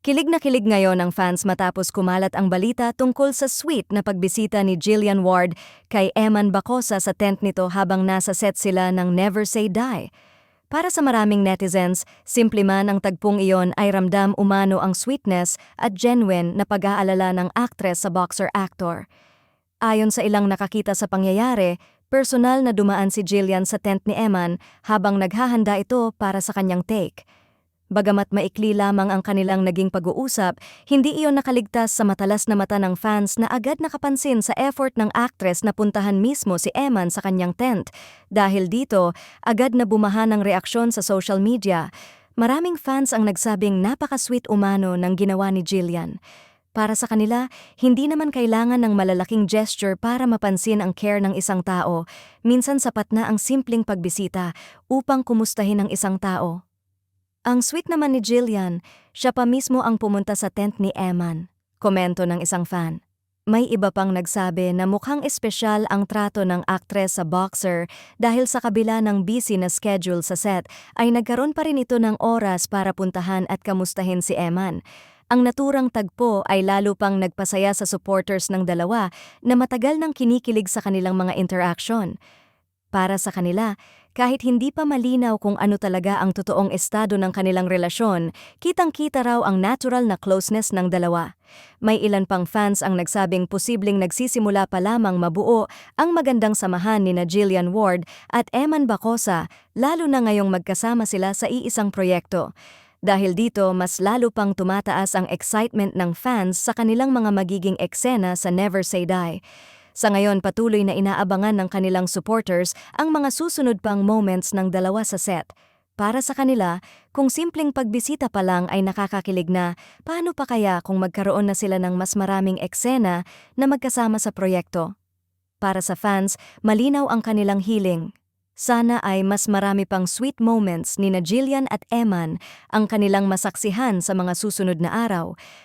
Kilig na kilig ngayon ang fans matapos kumalat ang balita tungkol sa sweet na pagbisita ni Jillian Ward kay Eman Bacosa sa tent nito habang nasa set sila ng Never Say Die. Para sa maraming netizens, simple man ang tagpong iyon ay ramdam umano ang sweetness at genuine na pag-aalala ng aktres sa boxer-actor. Ayon sa ilang nakakita sa pangyayari, personal na dumaan si Jillian sa tent ni Eman habang naghahanda ito para sa kanyang take. Bagamat maikli lamang ang kanilang naging pag-uusap, hindi iyon nakaligtas sa matalas na mata ng fans na agad nakapansin sa effort ng actress na puntahan mismo si Eman sa kanyang tent. Dahil dito, agad na bumaha ng reaksyon sa social media. Maraming fans ang nagsabing napaka-sweet umano ng ginawa ni Jillian. Para sa kanila, hindi naman kailangan ng malalaking gesture para mapansin ang care ng isang tao. Minsan sapat na ang simpleng pagbisita upang kumustahin ang isang tao. Ang sweet naman ni Jillian, siya pa mismo ang pumunta sa tent ni Eman. Komento ng isang fan. May iba pang nagsabi na mukhang espesyal ang trato ng aktres sa boxer dahil sa kabila ng busy na schedule sa set ay nagkaroon pa rin ito ng oras para puntahan at kamustahin si Eman. Ang naturang tagpo ay lalo pang nagpasaya sa supporters ng dalawa na matagal nang kinikilig sa kanilang mga interaction. Para sa kanila, kahit hindi pa malinaw kung ano talaga ang totoong estado ng kanilang relasyon, kitang-kita raw ang natural na closeness ng dalawa. May ilan pang fans ang nagsabing posibleng nagsisimula pa lamang mabuo ang magandang samahan ni Jillian Ward at Eman Bacosa, lalo na ngayong magkasama sila sa iisang proyekto. Dahil dito, mas lalo pang tumataas ang excitement ng fans sa kanilang mga magiging eksena sa Never Say Die. Sa ngayon, patuloy na inaabangan ng kanilang supporters ang mga susunod pang moments ng dalawa sa set. Para sa kanila, kung simpleng pagbisita pa lang ay nakakakilig na, paano pa kaya kung magkaroon na sila ng mas maraming eksena na magkasama sa proyekto? Para sa fans, malinaw ang kanilang hiling. Sana ay mas marami pang sweet moments ni Jillian at Eman ang kanilang masaksihan sa mga susunod na araw.